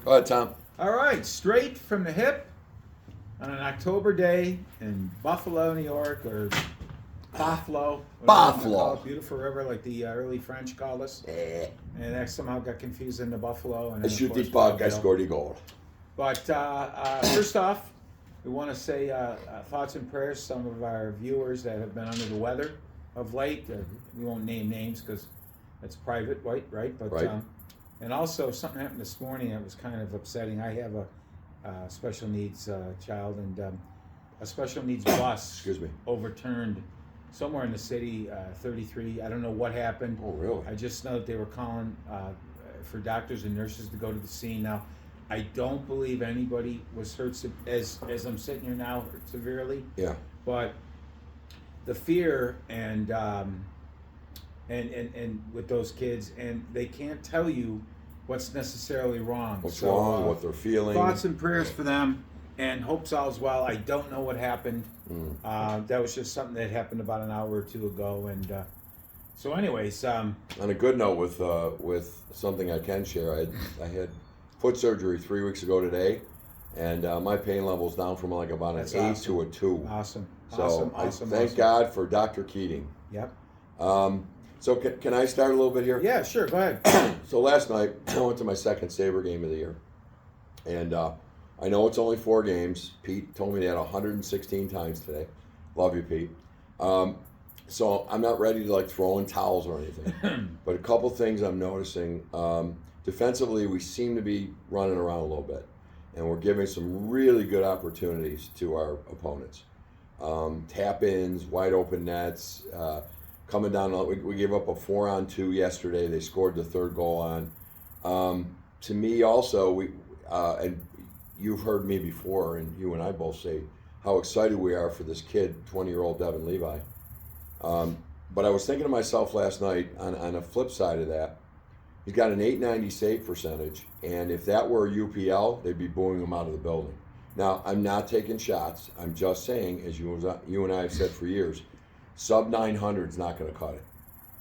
Go ahead, Tom. All right, straight from the hip on an October day in Buffalo, New York, or Buffalo. Buffalo. Beautiful river, like the early French called us. And that somehow got confused into Buffalo. And I then, of shoot course, the puck, I Belleville. scored the goal. But first off, we want to say thoughts and prayers to some of our viewers that have been under the weather of late. We won't name names because it's private, right? But Right. And also something happened this morning that was kind of upsetting. I have a special needs child, and a special needs bus Excuse me. overturned somewhere in the city, 33. I don't know what happened. Oh, really? I just know that they were calling for doctors and nurses to go to the scene. Now, I don't believe anybody was hurt as I'm sitting here now severely. Yeah. But the fear and with those kids, and they can't tell you what's necessarily wrong. What's wrong, what they're feeling. Thoughts and prayers for them, and hopes all's well. I don't know what happened. That was just something that happened about an hour or two ago, and so anyways. On a good note, with something I can share, I had foot surgery 3 weeks ago today, and my pain level's down from like about an 8 to a 2. Awesome. So thank God for Dr. Keating. Yep. So can I start a little bit here? Yeah, sure. Go ahead. So last night I went to my second Sabre game of the year, and I know it's only 4 games. Pete told me that 116 times today. Love you, Pete. So I'm not ready to like throw in towels or anything, but a couple things I'm noticing. Defensively, we seem to be running around a little bit, and we're giving some really good opportunities to our opponents. Tap-ins, wide open nets, coming down. We gave up a 4-on-2 yesterday. They scored the third goal on. To me, also, and you've heard me before, and you and I both say how excited we are for this kid, 20-year-old Devin Levi. But I was thinking to myself last night, on a flip side of that, he's got an .890 save percentage, and if that were a UPL, they'd be booing him out of the building. Now, I'm not taking shots. I'm just saying, as you and I have said for years, sub 900 is not going to cut it.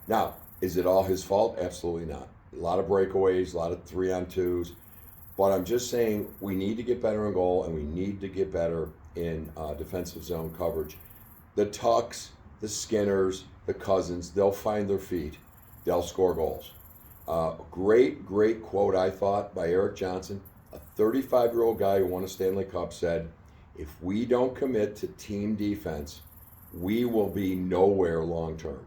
Now, is it all his fault? Absolutely not. A lot of breakaways, a lot of 3-on-2s. But I'm just saying we need to get better in goal, and we need to get better in defensive zone coverage. The Tucks, the Skinners, the Cousins, they'll find their feet. They'll score goals. Great quote, I thought, by Eric Johnson. A 35-year-old guy who won a Stanley Cup said, if we don't commit to team defense, we will be nowhere long term.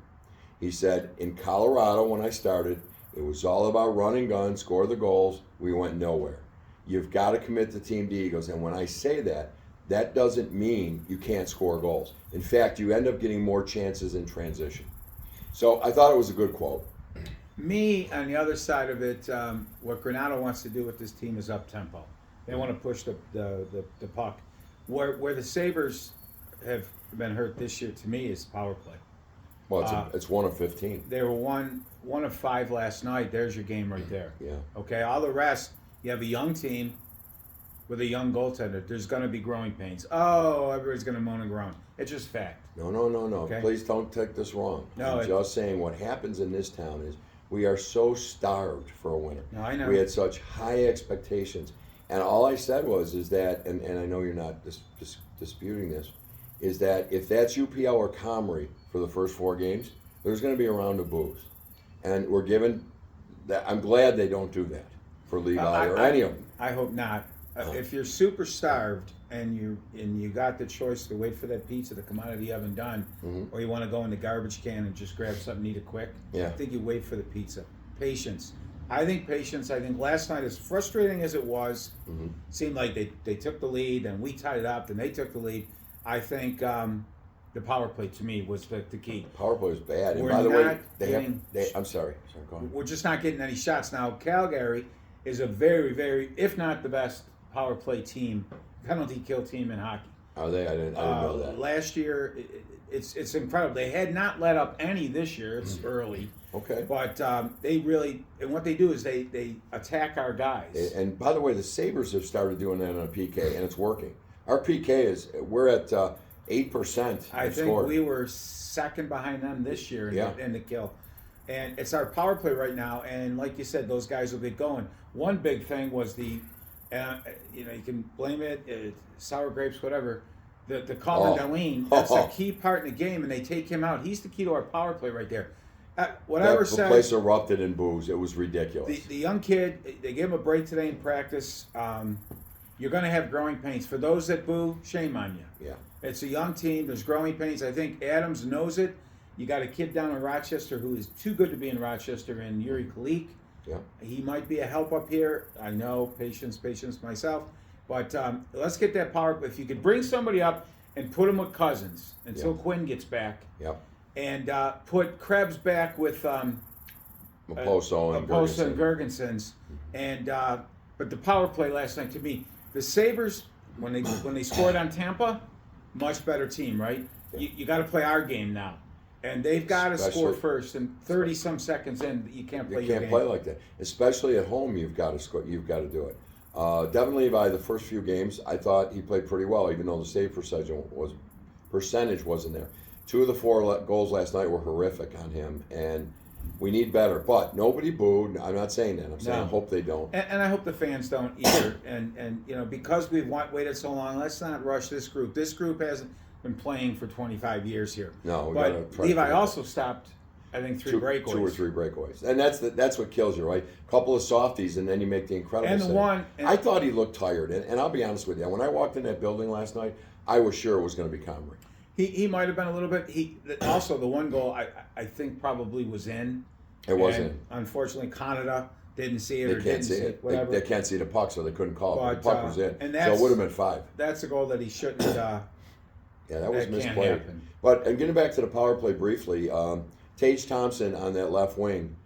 He said, in Colorado when I started, it was all about run and gun, score the goals. We went nowhere. You've got to commit to team D. He goes, and when I say that, that doesn't mean you can't score goals. In fact, you end up getting more chances in transition. So I thought it was a good quote. Me, on the other side of it, what Granato wants to do with this team is up-tempo. They want to push the puck. Where the Sabres have been hurt this year, to me, is power play. Well, it's 1 of 15. They were one of 5 last night. There's your game right there. Yeah. Okay, all the rest, you have a young team with a young goaltender. There's going to be growing pains. Oh, everybody's going to moan and groan. It's just fact. No. Okay? Please don't take this wrong. No, I'm just saying what happens in this town is we are so starved for a winner. No, I know. We had such high expectations. And all I said is that, and I know you're not disputing this, is that if that's UPL or Comrie for the first 4 games, there's going to be a round of boos. And we're given that. I'm glad they don't do that for Levi or any of them. I hope not. If you're super starved and you got the choice to wait for that pizza to come out of the oven done, or you want to go in the garbage can and just grab something and eat it quick, Yeah. I think you wait for the pizza. Patience. I think last night, as frustrating as it was, seemed like they took the lead and we tied it up and they took the lead. I think the power play to me was the key. Power play was bad. And We're by the way, not I'm sorry, go on. we're just not getting any shots. Now, Calgary is a very, very, if not the best power play team, penalty kill team in hockey. Are they? I didn't know that. Last year, it's incredible. They had not let up any this year. It's early. Okay. But they really, and what they do is they attack our guys. And by the way, the Sabres have started doing that on a PK, and it's working. Our PK we're at 8%. I think we were second behind them this year in the kill. And it's our power play right now. And like you said, those guys will get going. One big thing was the And you know, you can blame it, sour grapes, whatever. The Colin Darlene, that's a key part in the game, and they take him out. He's the key to our power play right there. Whatever The place erupted in boos. It was ridiculous. The young kid, they gave him a break today in practice. You're going to have growing pains. For those that boo, shame on you. Yeah. It's a young team. There's growing pains. I think Adams knows it. You got a kid down in Rochester who is too good to be in Rochester, and Yuri Kalik. Yeah. He might be a help up here. I know, patience myself. But let's get that power. If you could bring somebody up and put him with Cousins until Quinn gets back. Yep. And put Krebs back with Maposo and Gergensons. And but the power play last night, to me, the Sabres, when they scored on Tampa, much better team, right? Yeah. You got to play our game now. And they've got to score first, and 30-some seconds in, you can't play your game. You can't play like that. Especially at home, you've got to score. You've got to do it. Definitely by the first few games, I thought he played pretty well, even though the save percentage wasn't there. 2 of the 4 goals last night were horrific on him, and we need better. But nobody booed. I'm not saying that. I'm saying I hope they don't. And I hope the fans don't either. and you know, because we've waited so long, let's not rush this group. This group hasn't been playing for 25 years here. No, but Levi also stopped, I think, 3 breakaways. 2 or 3 breakaways. And that's what kills you, right? A couple of softies, and then you make the incredible save. I thought he looked tired, and I'll be honest with you. When I walked in that building last night, I was sure it was going to be Comrie. He might have been a little bit. Also, the one goal I think probably was in. It was in. Unfortunately, Canada didn't see it. They can't see it. Whatever. They can't see the puck, so they couldn't call it. The puck was in. And so it would have been 5. That's a goal that he shouldn't. Yeah, that was misplayed. But and getting back to the power play briefly, Tage Thompson on that left wing,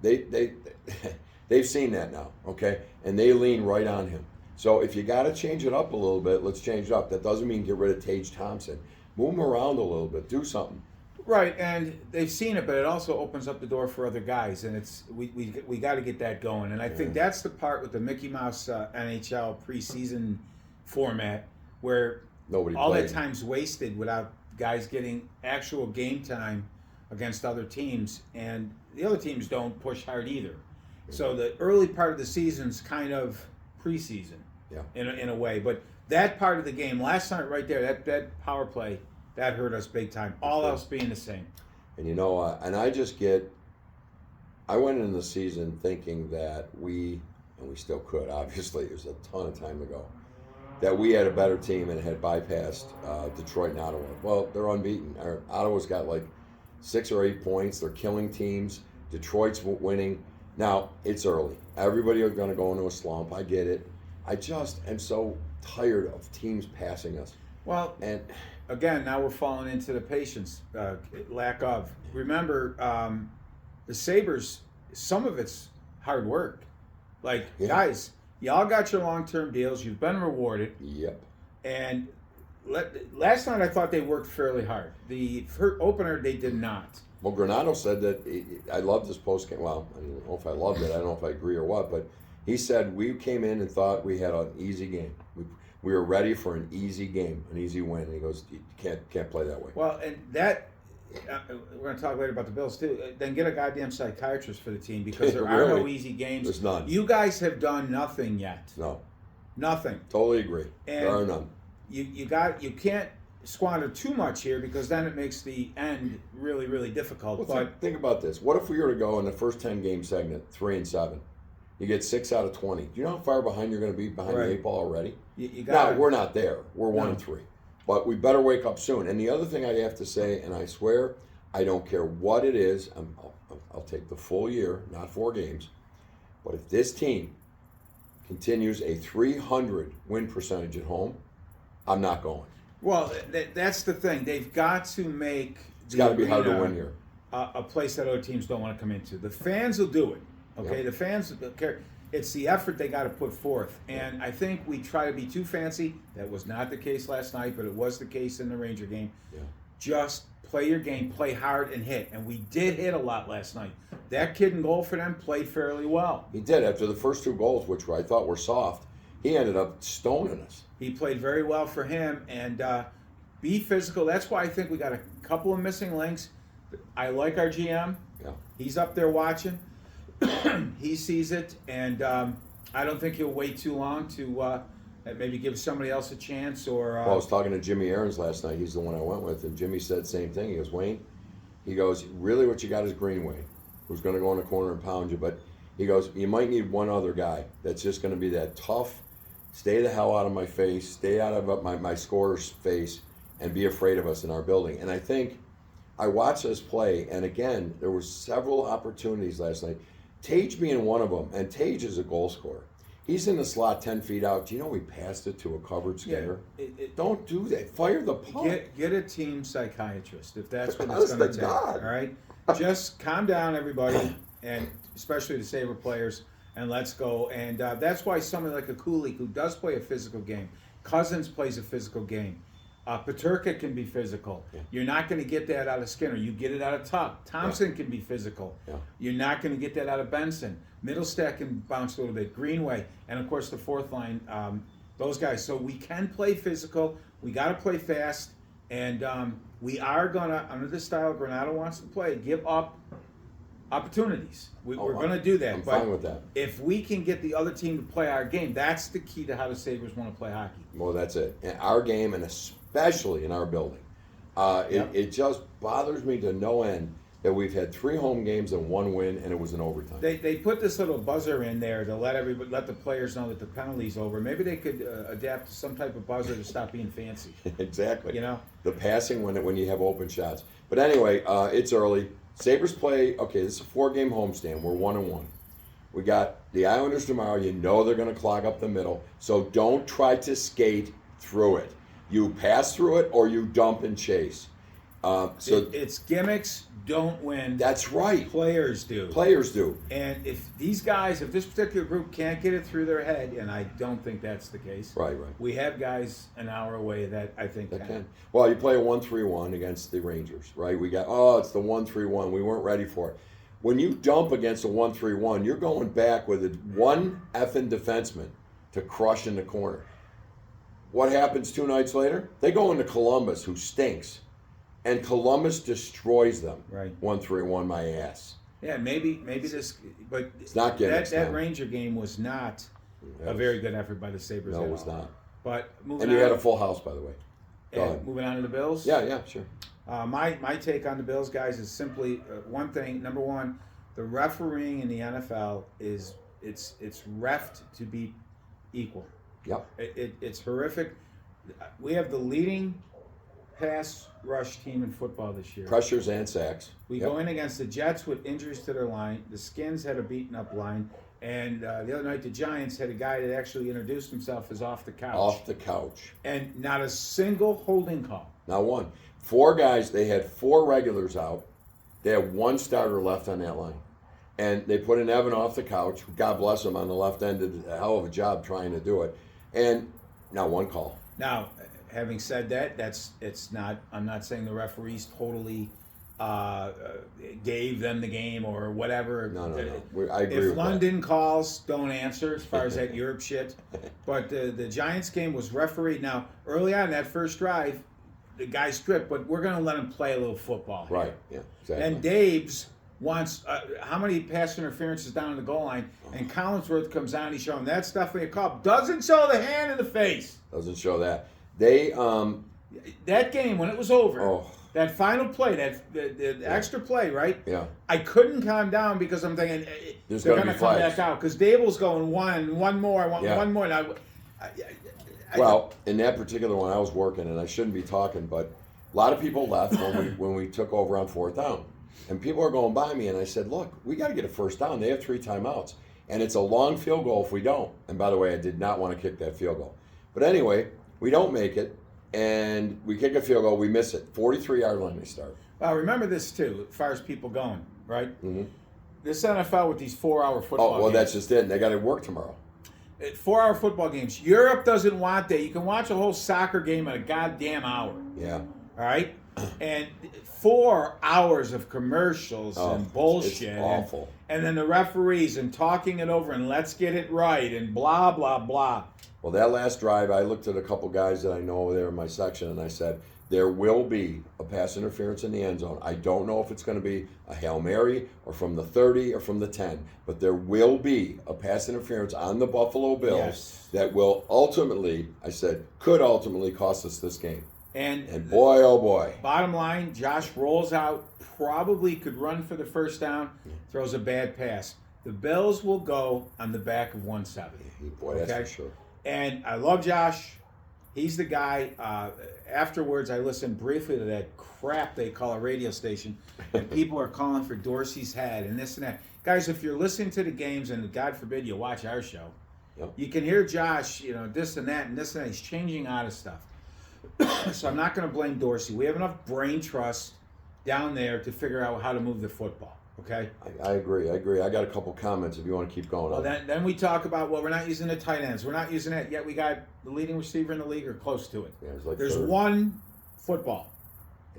they've seen that now, okay, and they lean right on him. So if you got to change it up a little bit, let's change it up. That doesn't mean get rid of Tage Thompson. Move him around a little bit. Do something. Right, and they've seen it, but it also opens up the door for other guys, and it's we got to get that going. And I think that's the part with the Mickey Mouse NHL preseason format where all that time's wasted without guys getting actual game time against other teams, and the other teams don't push hard either. So the early part of the season's kind of preseason, in a way. But that part of the game last night, right there, that power play, that hurt us big time. All else being the same. And you know, and I went into the season thinking that we still could. Obviously, it was a ton of time ago. That we had a better team and had bypassed Detroit and Ottawa. Well, they're unbeaten. Ottawa's got like 6 or 8 points. They're killing teams. Detroit's winning. Now, it's early. Everybody are going to go into a slump. I get it. I just am so tired of teams passing us. Well, and again, now we're falling into the patience lack of. Remember, the Sabres, some of it's hard work. Like, guys, y'all got your long-term deals. You've been rewarded. Yep. And last night I thought they worked fairly hard. The opener, they did not. Well, Granato said that I loved this post game. Well, I don't know if I loved it. I don't know if I agree or what, but he said we came in and thought we had an easy game. We were ready for an easy game, an easy win. And he goes, you can't play that way. Well, and that we're going to talk later about the Bills too. Then get a goddamn psychiatrist for the team because there are no easy games. There's none. You guys have done nothing yet. No. Nothing. Totally agree. And there are none. You can't squander too much here because then it makes the end really, really difficult. Well, think about this. What if we were to go in the first 10 game segment 3-7? You get 6 out of 20. Do you know how far behind you're going to be behind the 8 ball already? Now, we're not there. We're 1-3. But we better wake up soon. And the other thing I have to say, and I swear, I don't care what it is. I'll take the full year, not 4 games. But if this team continues a 300 win percentage at home, I'm not going. Well, that's the thing. They've got to make it's got to be hard to win here. A place that other teams don't want to come into. The fans will do it. Okay, Yep. The fans don't care. It's the effort they got to put forth. And I think we try to be too fancy. That was not the case last night, but it was the case in the Ranger game. Yeah. Just play your game, play hard, and hit. And we did hit a lot last night. That kid in goal for them played fairly well. He did. After the first 2 goals, which I thought were soft, he ended up stoning us. He played very well for him. And be physical. That's why I think we got a couple of missing links. I like our GM. Yeah. He's up there watching. He sees it, and I don't think he'll wait too long to maybe give somebody else a chance. Or Well, I was talking to Jimmy Aarons last night. He's the one I went with, and Jimmy said the same thing. He goes, Wayne, he goes, really what you got is Greenway, who's going to go in the corner and pound you. But he goes, you might need one other guy that's just going to be that tough, stay the hell out of my face, stay out of my scorer's face, and be afraid of us in our building. And I think I watched us play, and again, there were several opportunities last night. Tage being one of them, and Tage is a goal scorer. He's in the slot 10 feet out. Do you know we passed it to a covered skater? Don't do that. Fire the puck. Get a team psychiatrist if that's what it's going to take. All right? Just calm down, everybody, and especially the Sabre players, and let's go. And that's why somebody like a Kulik, who does play a physical game, Cousins plays a physical game. Paterka can be physical. Yeah. You're not going to get that out of Skinner. You get it out of Tuck. Thompson can be physical. Yeah. You're not going to get that out of Benson. Middlestat can bounce a little bit. Greenway. And, of course, the fourth line, those guys. So we can play physical. We got to play fast. And we are going to, under the style Granato wants to play, give up opportunities. We're going to do that. I'm fine with that. If we can get the other team to play our game, that's the key to how the Sabres want to play hockey. Well, that's it. In our game, and especially in our building. It just bothers me to no end that we've had 3 home games and 1 win, and it was in overtime. They put this little buzzer in there to let the players know that the penalty's over. Maybe they could adapt to some type of buzzer to stop being fancy. Exactly. You know? The passing when you have open shots. But anyway, it's early. Sabres play, okay, this is a 4-game homestand. We're 1-1. We got the Islanders tomorrow. You know they're going to clog up the middle. So don't try to skate through it. You pass through it or you dump and chase. It's gimmicks don't win. That's right. Players do. Players do. And if this particular group can't get it through their head, and I don't think that's the case. Right. We have guys an hour away that I think can. Well, you play a 1-3-1 against the Rangers, right? We got, it's the 1-3-1. We weren't ready for it. When you dump against a 1-3-1, you're going back with one effing defenseman to crush in the corner. What happens 2 nights later? They go into Columbus, who stinks. And Columbus destroys them. Right. 1-3-1 my ass. Yeah, maybe this, but it's not gimmicks. That Ranger game was not a very good effort by the Sabres. No, it was not. But you had a full house, by the way. Moving on to the Bills. Yeah, sure. My take on the Bills, guys, is simply one thing. Number one, the refereeing in the NFL it's reffed to be equal. Yep. It's horrific. We have the leading pass rush team in football this year. Pressures and sacks. We go in against the Jets with injuries to their line. The Skins had a beaten up line. And the other night, the Giants had a guy that actually introduced himself as off the couch. Off the couch. And not a single holding call. Not one. 4 guys, they had 4 regulars out. They had 1 starter left on that line. And they put in Evan off the couch. God bless him on the left end, did a hell of a job trying to do it. And not 1 call. Now, having said that, I'm not saying the referees totally gave them the game or whatever. No. I agree with If London calls, don't answer as far as that Europe shit. But the Giants game was refereed. Now, early on that first drive, the guy stripped, but we're going to let him play a little football here. Right, yeah, exactly. And Dave's wants, how many pass interferences down in the goal line, and Collinsworth comes on, he's showing that's definitely a call. Doesn't show the hand in the face. Doesn't show that. They, that game, when it was over, that final play, the extra play, right? Yeah. I couldn't calm down because I'm thinking they're going to come back out. Because Dable's going one more. I want one more. And well, in that particular one, I was working, and I shouldn't be talking, but a lot of people left when we took over on 4th down. And people are going by me, and I said, look, we got to get a first down. They have 3 timeouts. And it's a long field goal if we don't. And by the way, I did not want to kick that field goal. But anyway, we don't make it, and we kick a field goal. We miss it. 43-yard line they start. Well, remember this, too, as far as people going, right? Mm-hmm. This NFL with these 4-hour football games. That's just it. They got to work tomorrow. 4-hour football games. Europe doesn't want that. You can watch a whole soccer game in a goddamn hour. Yeah. All right? And 4 hours of commercials and bullshit. It's awful. And then the referees and talking it over and let's get it right and blah, blah, blah. Well, that last drive, I looked at a couple guys that I know over there in my section, and I said, there will be a pass interference in the end zone. I don't know if it's going to be a Hail Mary or from the 30 or from the 10, but there will be a pass interference on the Buffalo Bills Yes. that will ultimately, I said, could ultimately cost us this game. And boy, oh boy. bottom line, Josh rolls out, probably could run for the first down, throws a bad pass. The Bills will go on the back of 170. Boy, that's for sure. And I love Josh. He's the guy. Afterwards, I listened briefly to that crap they call a radio station, and people are calling for Dorsey's head and this and that. Guys, if you're listening to the games, and God forbid you watch our show, you can hear Josh, this and that and this and that. He's changing out of stuff. So I'm not going to blame Dorsey. We have enough brain trust down there to figure out how to move the football. Okay. I agree. I got a couple comments if you want to keep going. Well, then we talk about, we're not using the tight ends. We're not using that. Yet we got the leading receiver in the league or close to it. Yeah, it's like There's third. one football.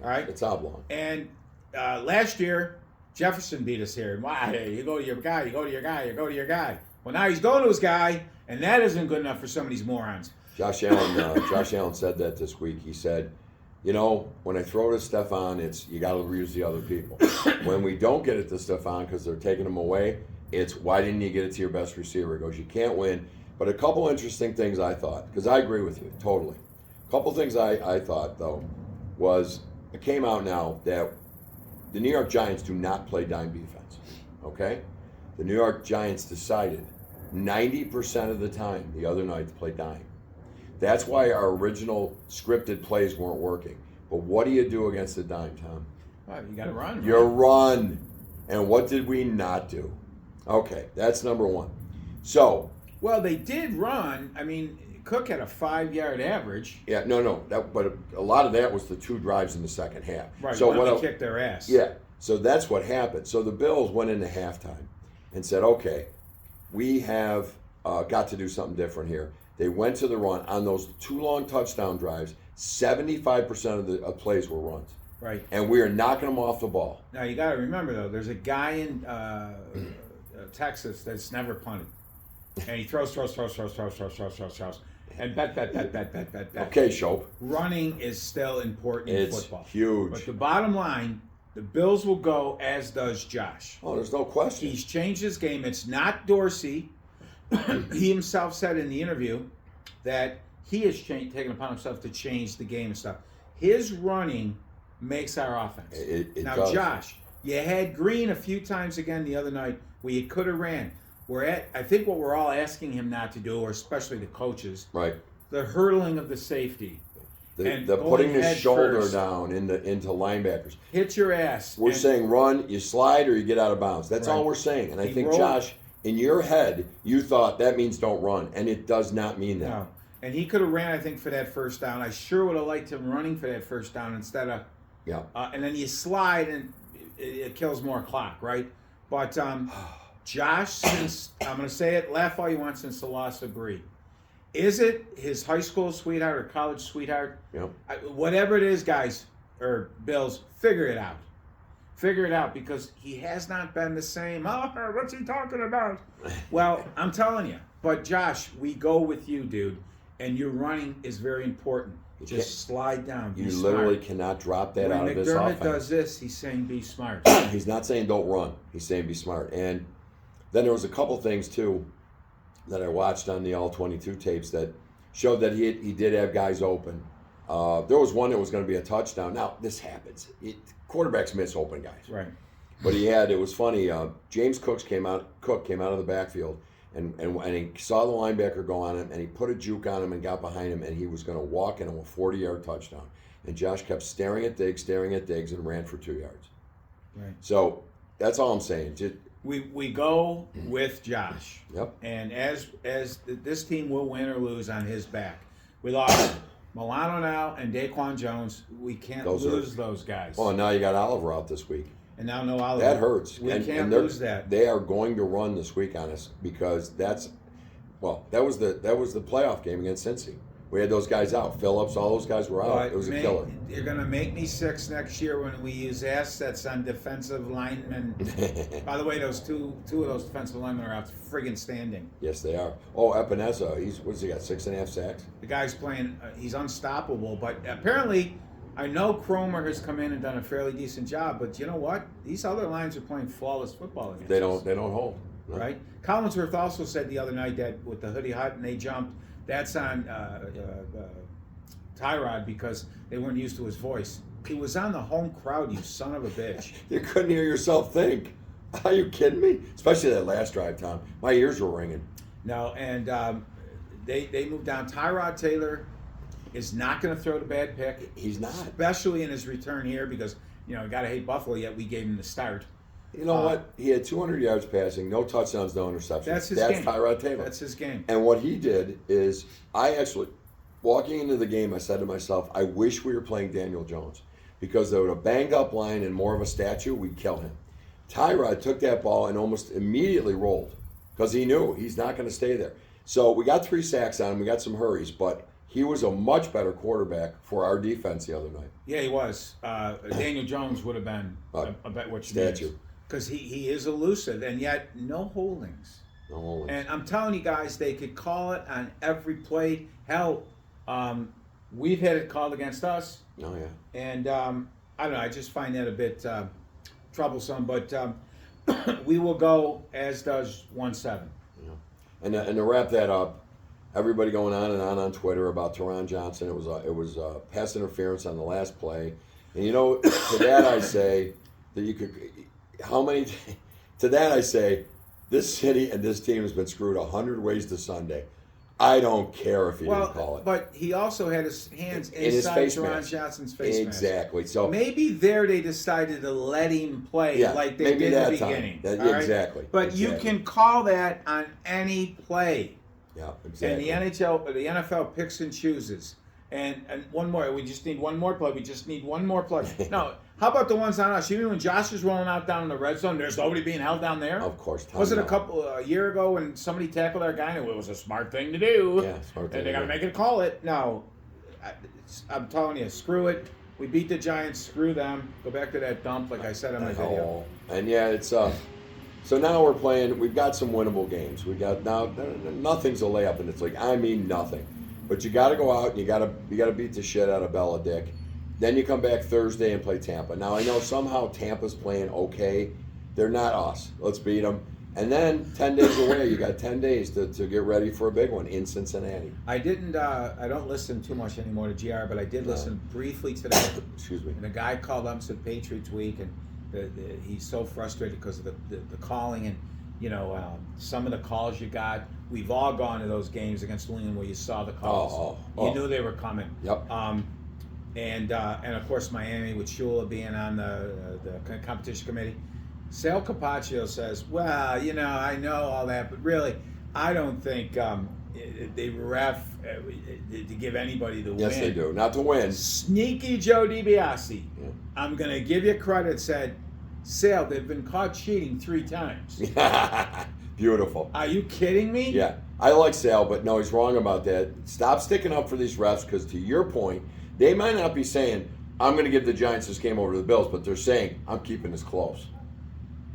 All right. It's oblong. And last year, Jefferson beat us here. And why? You go to your guy. You go to your guy. You go to your guy. Well, now he's going to his guy, and that isn't good enough for some of these morons. Josh Allen said that this week. He said, when I throw to Stephon, you got to use the other people. When we don't get it to Stephon because they're taking him away, it's why didn't you get it to your best receiver? He goes, you can't win. But a couple interesting things I thought, because I agree with you totally. A couple things I thought, though, was it came out now that the New York Giants do not play dime defense, okay? The New York Giants decided 90% of the time the other night to play dime. That's why our original scripted plays weren't working. But what do you do against the dime, Tom? Well, you got to run. You run. And what did we not do? Okay, that's number one. So. Well, they did run. I mean, Cook had a 5-yard average. Yeah, no. But a lot of that was the 2 drives in the second half. Right, so when they kicked their ass. Yeah, so that's what happened. So the Bills went into halftime and said, okay, we have got to do something different here. They went to the run. On those 2 long touchdown drives, 75% of the plays were runs. Right. And we are knocking them off the ball. Now, you got to remember, though, there's a guy in Texas that's never punted. And he throws. And bet. Okay, Shope. Running is still important in football. It's huge. But the bottom line, the Bills will go, as does Josh. Oh, there's no question. He's changed his game. It's not Dorsey. He himself said in the interview that he has taken upon himself to change the game and stuff. His running makes our offense. Now, does. Josh, you had Green a few times again the other night where you could have ran. I think what we're all asking him not to do, or especially the coaches, right? The hurdling of the safety. The putting his shoulder down into linebackers. Hit your ass. We're saying run, you slide, or you get out of bounds. That's all we're saying. And I think, Josh, in your head, you thought that means don't run, and it does not mean that. No. And he could have ran, I think, for that first down. I sure would have liked him running for that first down instead of... Yeah. And then you slide, and it kills more clock, right? But Josh, since, I'm going to say it, laugh all you want, since the loss of Bree. Is it his high school sweetheart or college sweetheart? Yeah. Whatever it is, guys, or Bills, figure it out. Figure it out, because he has not been the same. Oh, what's he talking about? Well, I'm telling you. But, Josh, we go with you, dude. And your running is very important. Just slide down. You literally cannot drop that out of this offense. When McDermott does this, he's saying be smart. He's not saying don't run. He's saying be smart. And then there was a couple things, too, that I watched on the All-22 tapes that showed that he did have guys open. There was one that was going to be a touchdown. Now, this happens. Quarterbacks miss open guys. Right. But it was funny, James Cook came out of the backfield, and he saw the linebacker go on him, and he put a juke on him and got behind him, and he was going to walk in a 40-yard touchdown. And Josh kept staring at Diggs, and ran for 2 yards. Right. So that's all I'm saying. We go with Josh. Yep. And as this team will win or lose on his back. We lost Milano now and Daquan Jones. We can't lose those guys. Oh, and now you got Oliver out this week. And now no Oliver. That hurts. We can't lose that. They are going to run this week on us, because that was the playoff game against Cincy. We had those guys out. Phillips, all those guys were out. But it was a killer. You're going to make me sick next year when we use assets on defensive linemen. By the way, two of those defensive linemen are out friggin' standing. Yes, they are. Oh, Epinesa, what's he got, 6.5 sacks? The guy's playing, he's unstoppable. But apparently, I know Cromer has come in and done a fairly decent job, but you know what? These other lines are playing flawless football against us. They don't hold. No. Right? Collinsworth also said the other night that with the hoodie hut and they jumped, that's on Tyrod because they weren't used to his voice. He was on the home crowd, you son of a bitch. You couldn't hear yourself think. Are you kidding me? Especially that last drive, Tom. My ears were ringing. No, and they moved down. Tyrod Taylor is not going to throw the bad pick. He's not. Especially in his return here because, you know, got to hate Buffalo, yet we gave him the start. You know what? He had 200 yards passing, no touchdowns, no interceptions. That's his game. That's Tyrod Taylor. That's his game. And what he did is, I actually, walking into the game, I said to myself, I wish we were playing Daniel Jones. Because they would have banged up line and more of a statue, we'd kill him. Tyrod took that ball and almost immediately rolled because he knew he's not going to stay there. So we got 3 sacks on him. We got some hurries, but he was a much better quarterback for our defense the other night. Yeah, he was. Daniel Jones would have been a bet what statue. Because he is elusive, and yet no holdings. No holdings. And I'm telling you guys, they could call it on every play. Hell, we've had it called against us. Oh, yeah. And I don't know, I just find that a bit troublesome. But we will go, as does 1-7. Yeah. And to wrap that up, everybody going on and on Twitter about Teron Johnson. It was pass interference on the last play. And, you know, to that I say that you could... To that I say, this city and this team has been screwed 100 ways to Sunday. I don't care if he didn't call it. But he also had his hands in inside his face Teron mask. Johnson's face mask. Exactly. So maybe there they decided to let him play like they did in the beginning. Exactly. But you can call that on any play. Yeah, exactly. And the NFL picks and chooses. And one more. We just need one more play. We just need one more play. No. How about the ones on us? You mean when Josh is rolling out down in the red zone, there's nobody being held down there? Of course. Was it a year ago when somebody tackled our guy and it was a smart thing to do? Yeah, smart thing. And they got to make it call it. No. I'm telling you, screw it. We beat the Giants. Screw them. Go back to that dump like I said on my video. And yeah, it's so now we're playing. We've got some winnable games. We got now nothing's a layup in this league. I mean nothing. But you got to go out and you got to beat the shit out of Bella Dick. Then you come back Thursday and play Tampa. Now, I know somehow Tampa's playing okay. They're not us. Let's beat them. And then 10 days away, you got 10 days to get ready for a big one in Cincinnati. I don't listen too much anymore to GR, but I did listen briefly today. Excuse me. And the guy called up and said Patriots Week, and he's so frustrated because of the calling and, you know, some of the calls you got. We've all gone to those games against New England where you saw the calls. You knew they were coming. Yep. And of course Miami with Shula being on the competition committee. Sal Capaccio says, well, you know, I know all that, but really, I don't think they ref to give anybody the win. Yes, they do. Not to win. Sneaky Joe DiBiase. Yeah. I'm going to give you credit, said, Sal, they've been caught cheating 3 times. Beautiful. Are you kidding me? Yeah. I like Sal, but no, he's wrong about that. Stop sticking up for these refs because, to your point, they might not be saying, I'm going to give the Giants this game over to the Bills, but they're saying, I'm keeping this close.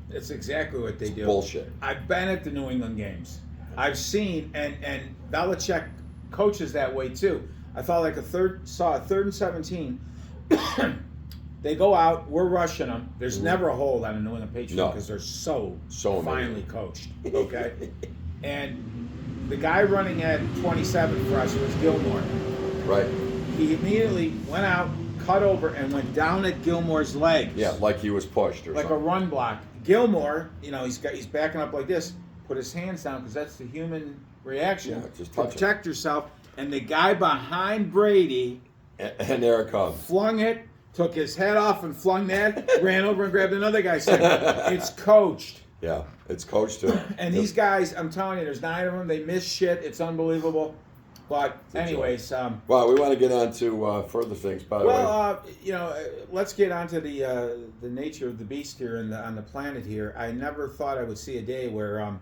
That's exactly what they do. Bullshit. I've been at the New England games. I've seen, and Belichick coaches that way too. I thought like saw a 3rd and 17. They go out, we're rushing them. There's never a hold on a New England Patriots because they're so finely coached. Okay? And the guy running at 27 for us was Gilmore. Right. He immediately went out, cut over, and went down at Gilmore's legs. Yeah, like he was pushed or like something. a run block. Gilmore, you know, he's backing up like this, put his hands down because that's the human reaction. Yeah, just to touch protect yourself. And the guy behind Brady and there it comes. Flung it, took his head off and flung that, ran over and grabbed another guy's head. It's coached. Yeah, it's coached too. And these guys, I'm telling you, there's 9 of them. They miss shit. It's unbelievable. But anyways, well, we want to get on to further things. By the way, you know, let's get on to the nature of the beast here on the planet here. I never thought I would see a day where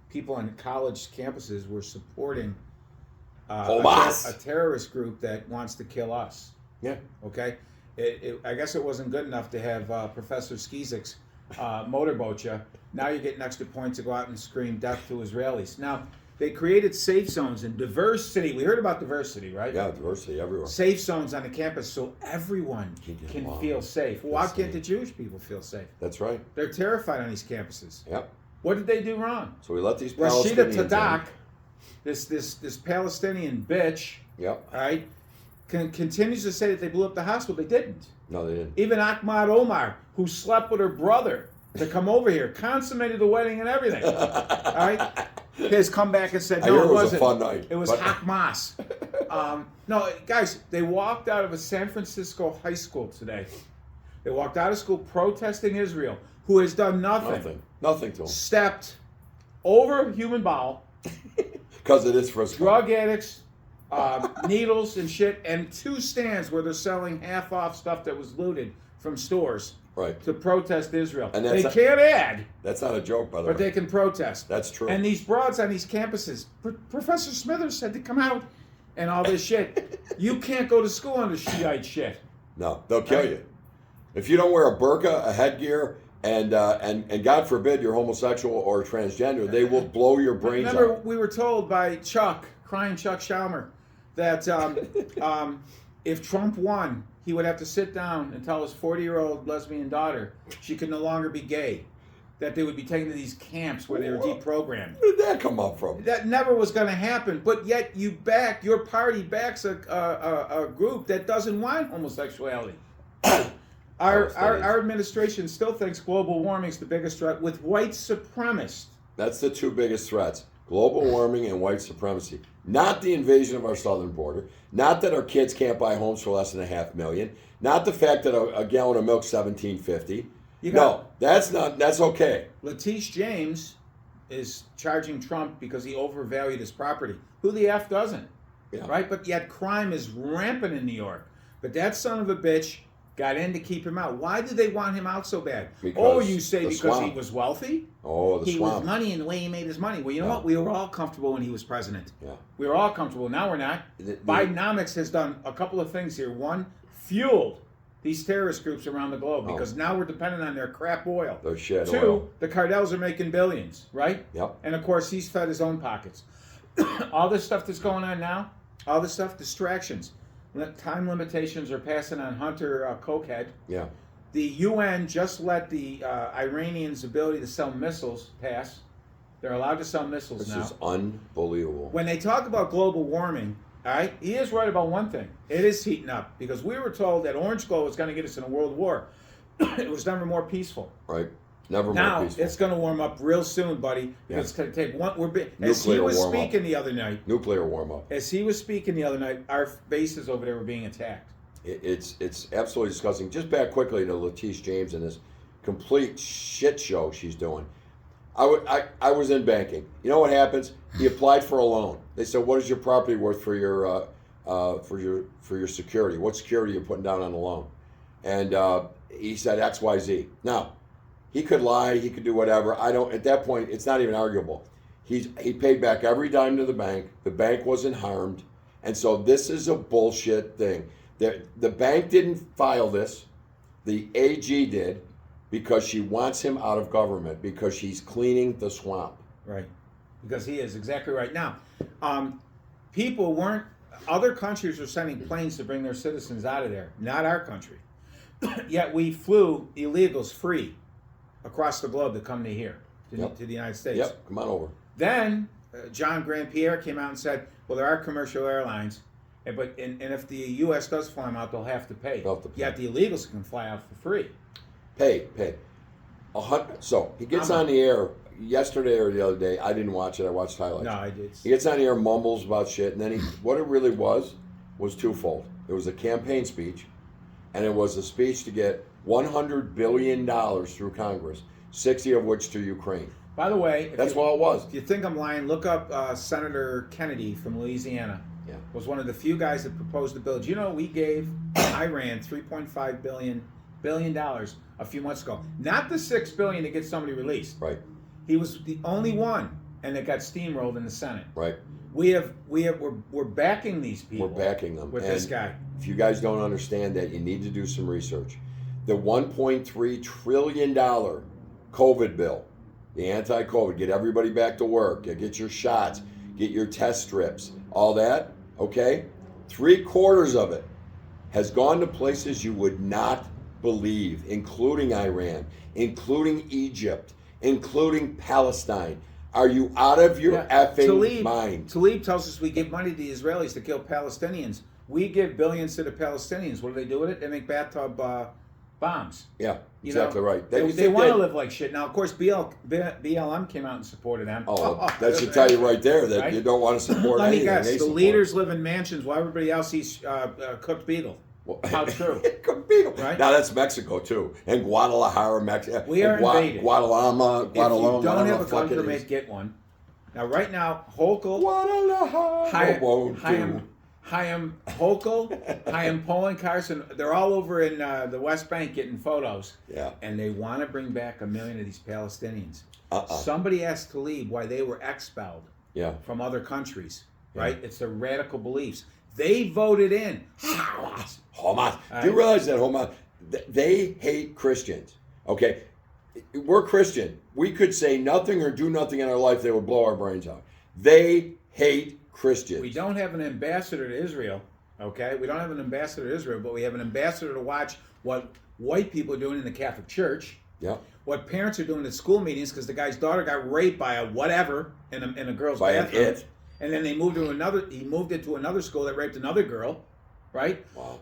people on college campuses were supporting a terrorist group that wants to kill us. Yeah. Okay. I guess it wasn't good enough to have Professor Skizik's motorboat you. Now you're getting extra points to go out and scream death to Israelis. Now, They created safe zones and diversity. We heard about diversity, right? Yeah, diversity everywhere. Safe zones on the campus so everyone can feel safe. Why can't the Jewish people feel safe? That's right. They're terrified on these campuses. Yep. What did they do wrong? So we let these Rashida Palestinians Tadak, this Palestinian bitch, Yep. all right, continues to say that they blew up the hospital. They didn't. No, they didn't. Even Ahmad Omar, who slept with her brother to come over here, consummated the wedding and everything. All right, has come back and said, no, it was wasn't. a fun night. It was Hamas. No, guys, they walked out of a San Francisco high school today. They walked out of school protesting Israel, who has done nothing. Nothing to them. Stepped over human bowel. Because it is Frisco. Drug addicts, needles and shit, and 2 stands where they're selling half off stuff that was looted from stores. Right. To protest Israel. And they can't add. That's not a joke, by the way. But they can protest. That's true. And these broads on these campuses, Professor Smithers said to come out and all this shit. You can't go to school under Shiite shit. No, they'll kill you. If you don't wear a burqa, a headgear, and God forbid you're homosexual or transgender, they will blow your brains out. Remember, we were told by crying Chuck Schumer, that if Trump won, he would have to sit down and tell his 40-year-old lesbian daughter she could no longer be gay. That they would be taken to these camps where they were deprogrammed. Where did that come up from? That never was going to happen. But yet your party backs a group that doesn't want homosexuality. Our administration still thinks global warming is the biggest threat, with white supremacists. That's the 2 biggest threats. Global warming and white supremacy. Not the invasion of our southern border. Not that our kids can't buy homes for less than $500,000. Not the fact that a gallon of milk's $17.50. No, that's okay. Letitia James is charging Trump because he overvalued his property. Who the F doesn't? Yeah. Right? But yet crime is rampant in New York. But that son of a bitch got in to keep him out. Why do they want him out so bad? Because you say because swamp. he was wealthy? Oh, the he swamp. was money and the way he made his money. Well, you know what? We were all comfortable when he was president. Yeah. We were all comfortable. Now we're not. Bidenomics has done a couple of things here. One, fueled these terrorist groups around the globe because now we're dependent on their crap oil. Their shit 2, oil. the cartels are making billions, right? Yep. And of course, he's fed his own pockets. All this stuff that's going on now, all this stuff, distractions. Time limitations are passing on Hunter Cokehead. Yeah. The UN just let the Iranians' ability to sell missiles pass. They're allowed to sell missiles now. This is unbelievable. When they talk about global warming, all right, he is right about one thing. It is heating up because we were told that orange glow was going to get us in a world war. It was never more peaceful. Right. Never Now more peaceful. it's going to warm up real soon, buddy. Yeah. It's going to take one. As he Nuclear was warm up. speaking the other night. Nuclear warm up. As he was speaking the other night, our bases over there were being attacked. It's absolutely disgusting. Just back quickly to Letitia James and this complete shit show she's doing. I was in banking. You know what happens? He applied for a loan. They said, "What is your property worth for your security? What security are you putting down on the loan?" And he said XYZ. Now, he could lie. He could do whatever. At that point, it's not even arguable. He paid back every dime to the bank. The bank wasn't harmed, and so this is a bullshit thing. The bank didn't file this. The AG did, because she wants him out of government, because she's cleaning the swamp. Right. Because he is exactly right. Now, other countries were sending planes to bring their citizens out of there, not our country. Yet we flew illegals free across the globe to come to here, to the United States. Yep, come on over. Then John Grand Pierre came out and said, well, there are commercial airlines, and if the U.S. does fly them out, they'll have to pay. Yet the illegals can fly out for free. Pay. So he gets on the air yesterday or the other day. I didn't watch it. I watched highlights. No, I did. He gets on the air, mumbles about shit, and then what it really was twofold. It was a campaign speech, and it was a speech to get $100 billion through Congress, 60 of which to Ukraine. By the way, that's what it was. If you think I'm lying, look up Senator Kennedy from Louisiana. Yeah. Was one of the few guys that proposed the bill. Do you know we gave Iran $3.5 billion a few months ago? Not the $6 billion to get somebody released. Right. He was the only one, and it got steamrolled in the Senate. Right. We're backing these people. We're backing them with this guy. If you guys don't understand that, you need to do some research. The $1.3 trillion COVID bill, the anti-COVID, get everybody back to work, get your shots, get your test strips, all that, okay? 3/4 of it has gone to places you would not believe, including Iran, including Egypt, including Palestine. Are you out of your effing mind? Talib tells us we give money to the Israelis to kill Palestinians. We give billions to the Palestinians. What do they do with it? They make bathtub bombs. Yeah, exactly right. They want to live like shit. Now, of course, BLM came out and supported them. Oh, that should tell you right there that right? you don't want to support Let me anything. guess. The leaders live in mansions while everybody else eats cooked beetle. How true? Right? Now that's Mexico too, and Guadalajara, Mexico. We are invaded. Guadalajara. If you don't have a gun permit, get one. Now, right now, Hochul, Chaim Hochul, Chaim Poland, Carson, they're all over in the West Bank getting photos. Yeah. And they want to bring back 1 million of these Palestinians. Somebody asked Talib why they were expelled from other countries, right? It's their radical beliefs. They voted in Hamas. Do you realize that Hamas, they hate Christians, okay? We're Christian. We could say nothing or do nothing in our life, they would blow our brains out. They hate Christians. We don't have an ambassador to Israel, okay? We don't have an ambassador to Israel, but we have an ambassador to watch what white people are doing in the Catholic Church. Yeah. What parents are doing at school meetings because the guy's daughter got raped by a whatever in a girl's bathroom. And then they moved to he moved it to another school that raped another girl, right? Wow.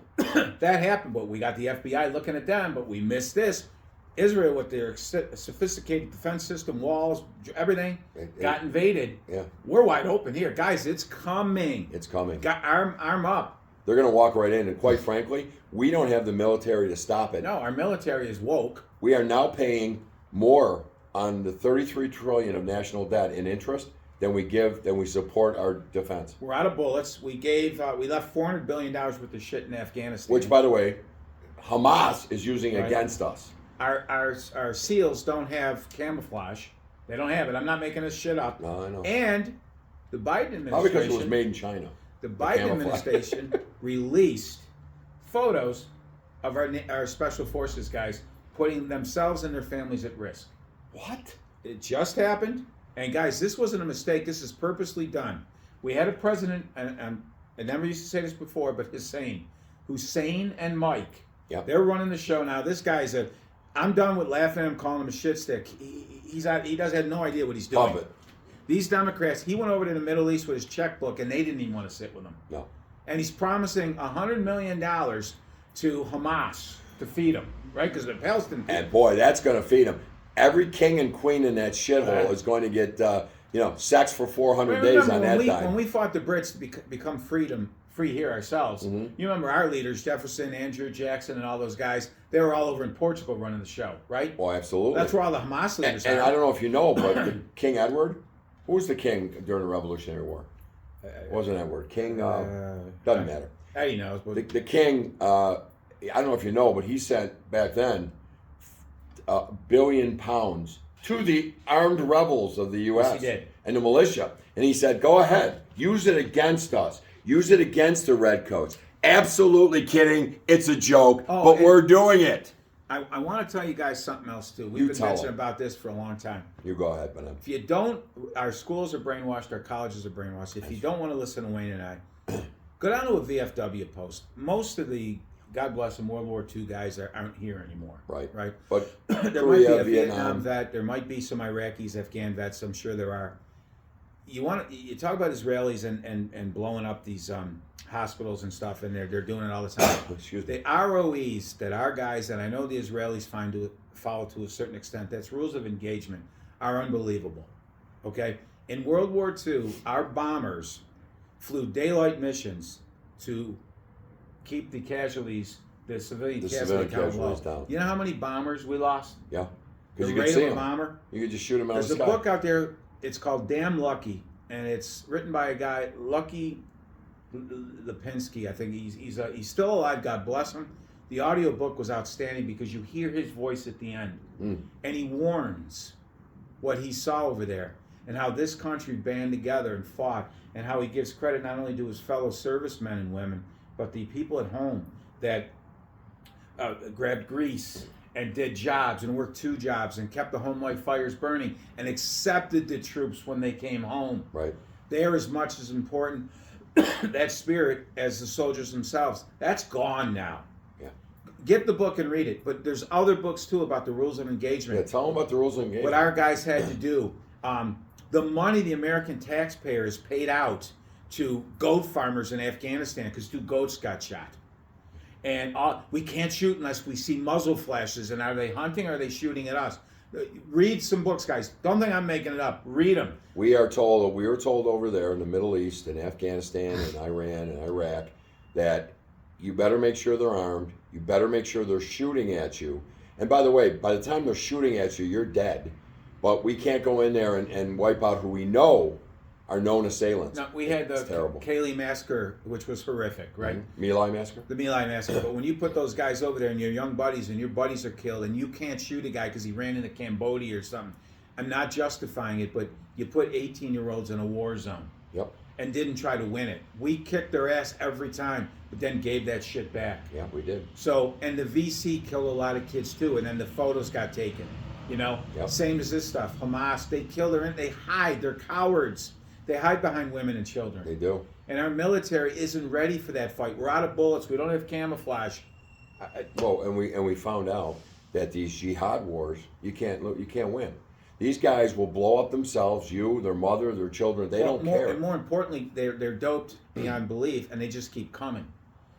That happened, but we got the FBI looking at them, but we missed this. Israel, with their sophisticated defense system, walls, everything, got invaded. Yeah. We're wide open here. Guys, it's coming. It's coming. Arm up. They're going to walk right in, and quite frankly, we don't have the military to stop it. No, our military is woke. We are now paying more on the $33 trillion of national debt in interest than we support our defense. We're out of bullets. We left $400 billion worth of shit in Afghanistan. Which, by the way, Hamas is using against us. Our SEALs don't have camouflage. They don't have it. I'm not making this shit up. No, I know. And the Biden administration... Probably because it was made in China. The Biden administration released photos of our special forces guys putting themselves and their families at risk. What? It just happened. And guys, this wasn't a mistake. This is purposely done. We had a president, and I never used to say this before, but Hussein and Mike. Yep. They're running the show now. This guy's I'm done with laughing at him, calling him a shit stick. He has no idea what he's doing. Puppet. These Democrats, he went over to the Middle East with his checkbook, and they didn't even want to sit with him. No. And he's promising $100 million to Hamas to feed them, right? Because the Palestinians. And boy, that's going to feed them. Every king and queen in that shithole is going to get, sex for 400 days on that dime. When we fought the Brits to become free here ourselves, you remember our leaders, Jefferson, Andrew Jackson, and all those guys, they were all over in Portugal running the show, right? Oh, absolutely. That's where all the Hamas leaders are. And I don't know if you know, but King Edward, who was the king during the Revolutionary War? It wasn't Edward. King, doesn't matter. Eddie knows. But the king, I don't know if you know, but he sent back then £1 billion to the armed rebels of the U.S. Yes, he did. And the militia. And he said, go ahead, use it against us. Use it against the Redcoats. Absolutely kidding. It's a joke, but we're doing it. I want to tell you guys something else, too. We've been mentioning about this for a long time. You go ahead, Benem. If you don't, our schools are brainwashed, our colleges are brainwashed. If you don't want to listen to Wayne and I, go down to a VFW post. Most of the, God bless them, World War II guys aren't here anymore. Right. Right. But there might be a Vietnam vet. There might be some Iraqis, Afghan vets. I'm sure there are. You talk about Israelis and blowing up these hospitals and stuff, and they're doing it all the time. Excuse me. The ROEs that our guys, and I know the Israelis follow to a certain extent, that's rules of engagement, are unbelievable. Okay? In World War II, our bombers flew daylight missions to keep the casualties, the civilian casualties low. You know how many bombers we lost? Yeah. The rate of a bomber? You could just shoot them out of the sky. There's a book out there, it's called Damn Lucky, and it's written by a guy, Lucky Lipinski, I think. He's still alive, God bless him. The audio book was outstanding because you hear his voice at the end. And he warns what he saw over there and how this country band together and fought, and how he gives credit not only to his fellow servicemen and women, but the people at home that grabbed grease and did jobs and worked 2 jobs and kept the home light fires burning and accepted the troops when they came home. Right. they're as much as important, that spirit, as the soldiers themselves. That's gone now. Yeah. Get the book and read it. But there's other books too about the rules of engagement. Yeah, tell them about the rules of engagement. What our guys had to do. The money the American taxpayers paid out to goat farmers in Afghanistan because 2 goats got shot. And we can't shoot unless we see muzzle flashes. And are they hunting or are they shooting at us? Read some books, guys. Don't think I'm making it up. Read them. We were told over there in the Middle East, in Afghanistan and Iran and Iraq, that you better make sure they're armed. You better make sure they're shooting at you. And by the way, by the time they're shooting at you, you're dead. But we can't go in there and wipe out who we know are known assailants. No, we had the terrible. Kaylee massacre, which was horrific, right? Mm-hmm. My Lai massacre? The My Lai massacre. But when you put those guys over there and your young buddies and your buddies are killed and you can't shoot a guy because he ran into Cambodia or something, I'm not justifying it, but you put 18-year-olds in a war zone. Yep. And didn't try to win it. We kicked their ass every time, but then gave that shit back. Yeah, we did. So, and the VC killed a lot of kids too, and then the photos got taken. You know, Yep. Same as this stuff. Hamas, they kill they hide. They're cowards. They hide behind women and children. They do. And our military isn't ready for that fight. We're out of bullets. We don't have camouflage. Well, and we found out that these jihad wars, you can't win. These guys will blow up themselves, their mother, their children. They don't care. And more importantly, they're doped beyond belief, and they just keep coming.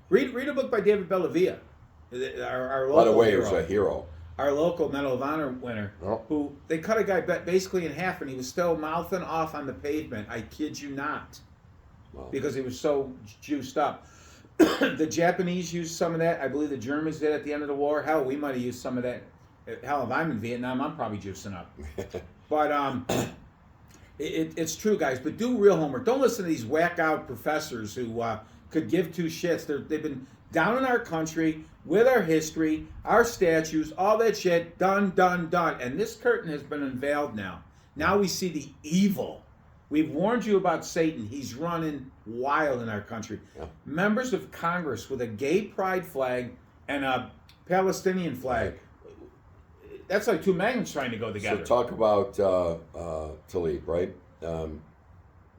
Read a book by David Bellavia, our local By the way, hero. he was a hero. Our local Medal of Honor winner, Oh. who they cut a guy basically in half, and he was still mouthing off on the pavement. I kid you not, Wow. because he was so juiced up. The Japanese used some of that. I believe the Germans did at the end of the war. Hell, we might have used some of that. Hell, if I'm in Vietnam, I'm probably juicing up. But it's true, guys. But do real homework. Don't listen to these whack-out professors who could give 2 shits. They've been down in our country with our history, our statues, all that shit. Done. And this curtain has been unveiled now. Now we see the evil. We've warned you about Satan. He's running wild in our country. Yeah. Members of Congress with a gay pride flag and a Palestinian flag. That's like 2 magnets trying to go together. So talk about Talib, right?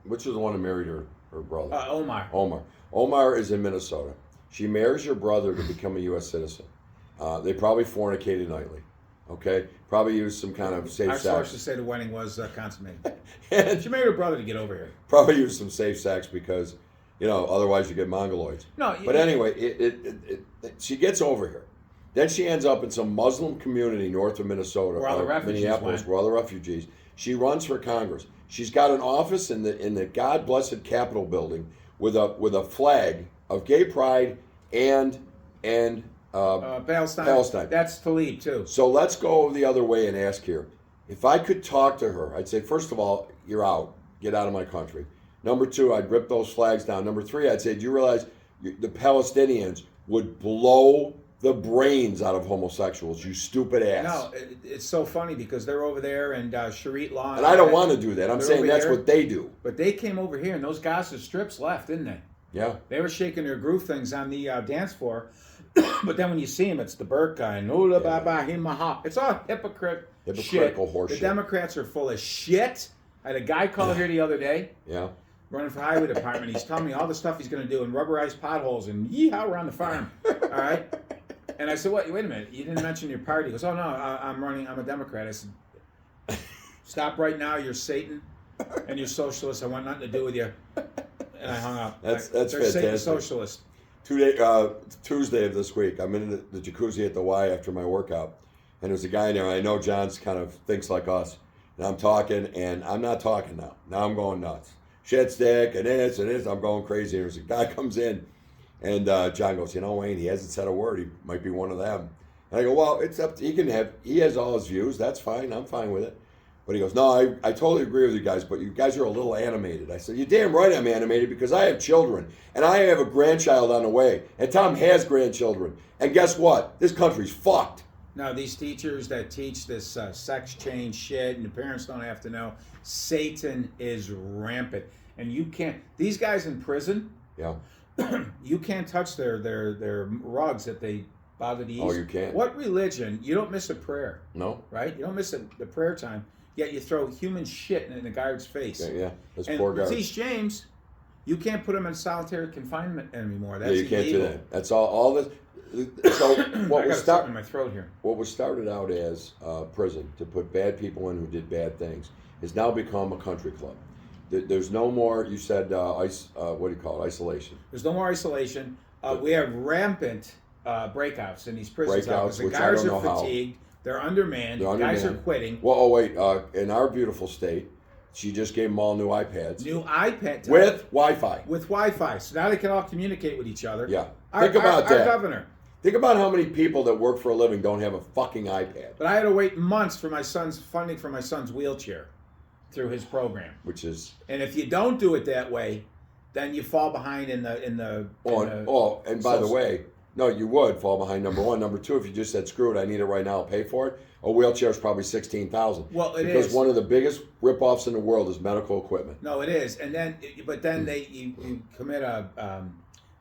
Which is the one who married her brother? Omar. Omar is in Minnesota. She marries your brother to become a U.S. citizen. They probably fornicated nightly. Okay? Probably used some kind of safe Our sex. sources say the wedding was consummated. And She married her brother to get over here. probably used some safe sex because, otherwise you get mongoloids. No, But anyway, she gets over here. Then she ends up in some Muslim community north of Minnesota, Where all the refugees Minneapolis, went. where all the refugees. She runs for Congress. She's got an office in the God blessed Capitol building with a flag of gay pride and Palestine. That's Talib, too. So let's go the other way and ask here. If I could talk to her, I'd say, first of all, you're out. Get out of my country. Number 2, I'd rip those flags down. Number 3, I'd say, do you realize the Palestinians would blow the brains out of homosexuals, you stupid ass. No, it's so funny because they're over there and Sharit law. And I don't want to do that. I'm saying that's what they do. But they came over here and those Gaza strips left, didn't they? Yeah. They were shaking their groove things on the dance floor. But then when you see them, it's the burqa and Ula Baba Himaha. It's all hypocritical shit. Horseshit. The Democrats are full of shit. I had a guy call here the other day. Yeah. Running for highway department. He's telling me all the stuff he's going to do and rubberized potholes and yeehaw around the farm. All right. And I said, wait a minute. You didn't mention your party. He goes, oh, no, I'm a Democrat. I said, stop right now. You're Satan and you're socialist. I want nothing to do with you. And I hung up. That's They're fantastic. Satan socialist. Tuesday of this week, I'm in the jacuzzi at the Y after my workout. And there's a guy in there. I know John's kind of thinks like us. And I'm talking, and I'm not talking now. Now I'm going nuts. Shit stick, and this, and this. I'm going crazy. And there's a guy comes in. And John goes, Wayne, he hasn't said a word. He might be one of them. And I go, well, it's up to, he has all his views. That's fine. I'm fine with it. But he goes, no, I totally agree with you guys, but you guys are a little animated. I said, you're damn right I'm animated because I have children. And I have a grandchild on the way. And Tom has grandchildren. And guess what? This country's fucked. Now, these teachers that teach this sex change shit and the parents don't have to know, Satan is rampant. And you can't, these guys in prison, Yeah. you can't touch their rugs that they bother to use. Oh, you can't? What religion? You don't miss a prayer, No? right? You don't miss the prayer time. yet you throw human shit in the guard's face. Yeah, that's And poor guards. Matisse James, you can't put him in solitary confinement anymore. That's Yeah, you can't illegal. do that. That's all this. So what I was got something in my throat here. what was started out as prison to put bad people in who did bad things has now become a country club. There's no more. You said what do you call it? Isolation. There's no more isolation. We have rampant breakouts in these prisons. Breakouts, The which I guards don't are know how. fatigued. They're undermanned. They're Guys are undermanned. quitting. Well, oh wait. In our beautiful state, she just gave them all new iPads New iPad with Wi-Fi. with Wi-Fi, so now they can all communicate with each other. Yeah. Our, Think about our that. governor. Think about how many people that work for a living don't have a fucking iPad, But I had to wait months for my son's funding for my son's wheelchair through his program. which is And if you don't do it that way, then you fall behind in the. and by the social- way, no, you would fall behind. Number one, number two. If you just said screw it, I need it right now, I'll pay for it. A wheelchair is probably $16,000. Well, it because is. one of the biggest rip-offs in the world is medical equipment. No, it is, and then you commit a.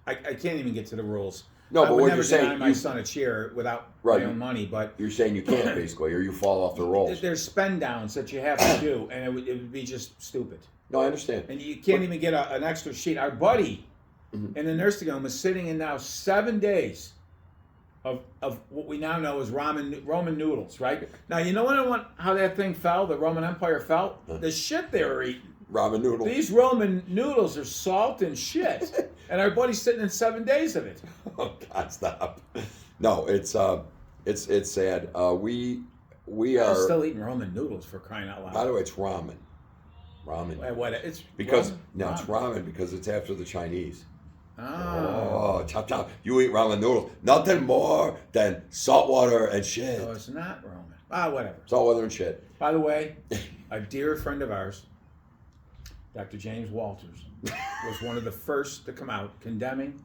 I can't even get to the rules. No, I but would what never you're saying, deny my son a chair without Right. my own money, but You're saying you can't basically, or you fall off the rolls. there's spend downs that you have to do, and it would be just stupid. No, I understand. And you can't even get an extra sheet. Our buddy in the nursing home is sitting in now 7 days of what we now know as Roman noodles, right? Now, you know how that thing fell, the Roman Empire fell? The shit they were eating. Ramen noodle. These Roman noodles are salt and shit. And our buddy's sitting in 7 days of it. Oh God, stop. No, it's sad. We I'm are. still eating Roman noodles for crying out loud. By the way, it's ramen. Ramen. What? It's Because ramen? no, it's ramen because it's after the Chinese. Oh. Oh, chop chop! You eat ramen noodles, nothing more than salt water and shit. So it's not Roman. Whatever. Salt water and shit. By the way, a dear friend of ours, Dr. James Walters, was one of the first to come out condemning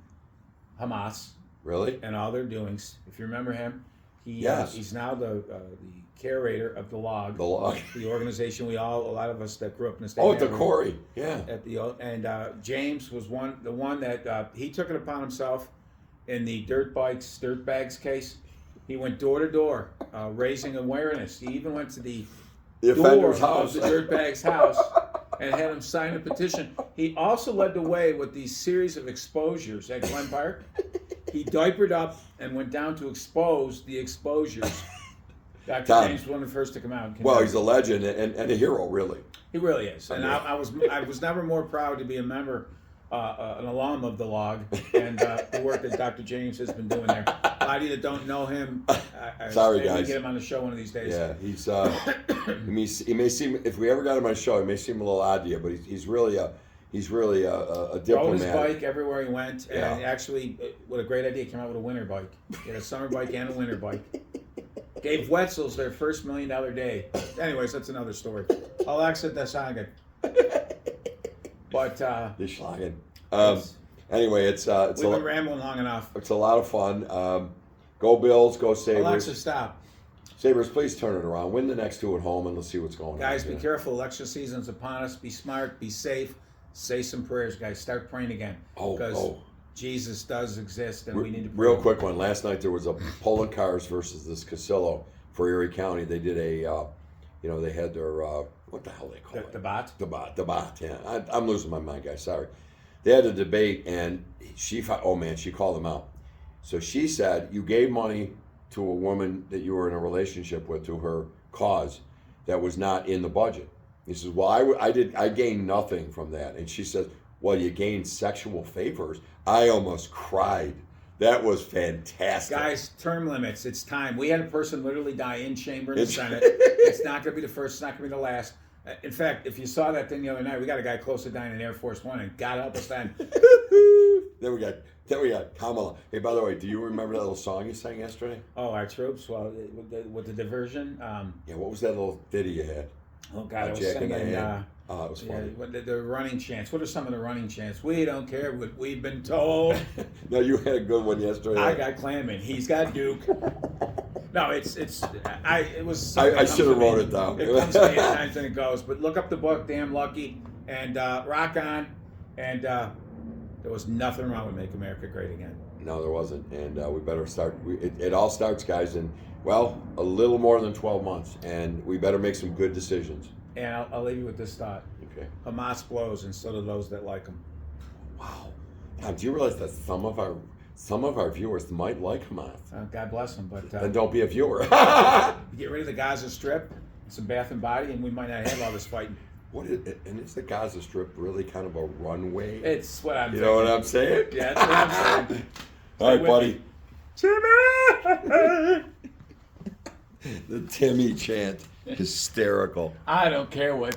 Hamas Really? and all their doings. If you remember him, Yes. he's now the curator of the Log, The log. the organization a lot of us that grew up in the state. Oh, the Corey. Yeah. James was the one that he took it upon himself in the dirt bags case. He went door to door, raising awareness. He even went to the offender's door house. of the dirtbag's house and had him sign a petition. He also led the way with these series of exposures at Glen Park. He diapered up and went down to expose the exposures. Dr. Tom. James was one of the first to come out. And Well, condemn. he's a legend and a hero, really. He really is, and Yeah. I was never more proud to be a member, an alum of the Log, and the work that Dr. James has been doing there. A lot of you that don't know him, Sorry, maybe guys. get him on the show one of these days. Yeah, he's he may seem, if we ever got him on the show, he may seem a little odd to you, but he's really a Rode his diplomat. bike everywhere he went, and Yeah. actually, what a great idea! Came out with a winter bike. He had a summer bike and a winter bike. Gave Wetzel's their first $1 million day. Anyways, that's another story. Alexa Desaga. But The Schlagen. it's- Anyway, it's we've been rambling long enough. it's a lot of fun. Go Bills, go Sabres. Alexa, stop. Sabres, please turn it around. Win the next two at home, and let's see what's going Guys, on. be careful. Election season's upon us. Be smart. Be safe. Say some prayers, guys. Start praying again. Because Jesus does exist, and we need to pray. Real quick one. Last night there was a Poland Cars versus this Cassillo for Erie County. They did a, they had their what the hell they call it? The bot? The bot. Yeah, I'm losing my mind, guys. Sorry. They had a debate, and she called them out. So she said, you gave money to a woman that you were in a relationship with, to her cause, that was not in the budget. He says, well, I gained nothing from that. And she says, well, you gained sexual favors. I almost cried. That was fantastic. Guys, term limits. It's time. We had a person literally die in chamber in the Senate. It's not going to be the first. It's not going to be the last. In fact, if you saw that thing the other night, we got a guy close to dying in Air Force One, and God help us then. Then we got Kamala. Hey, by the way, do you remember that little song you sang yesterday? Oh, our troops. Well, with the diversion. Yeah, what was that little ditty you had? Oh God, I was Jack and singing. Diane. Oh, it was funny. The running chants. What are some of the running chants? We don't care what we've been told. No, you had a good one yesterday. I got Clamming. He's got Duke. No, it was. I should have wrote it down. It comes to me at times and it goes. But look up the book, Damn Lucky, and rock on. And There was nothing wrong with Make America Great Again. No, there wasn't, and we better start. It all starts, guys, in a little more than 12 months, and we better make some good decisions. And I'll leave you with this thought: Okay. Hamas blows, and so do those that like them. Wow. Tom, do you realize that some of our viewers might like Hamas? God bless them, but Then don't be a viewer. get rid of the Gaza Strip, some Bath and Body, and we might not have all this fighting. And is the Gaza Strip really kind of a runway? It's what I'm. You know what I'm saying? Yeah, that's what I'm saying. All right, buddy. Timmy! The Timmy chant, hysterical. I don't care what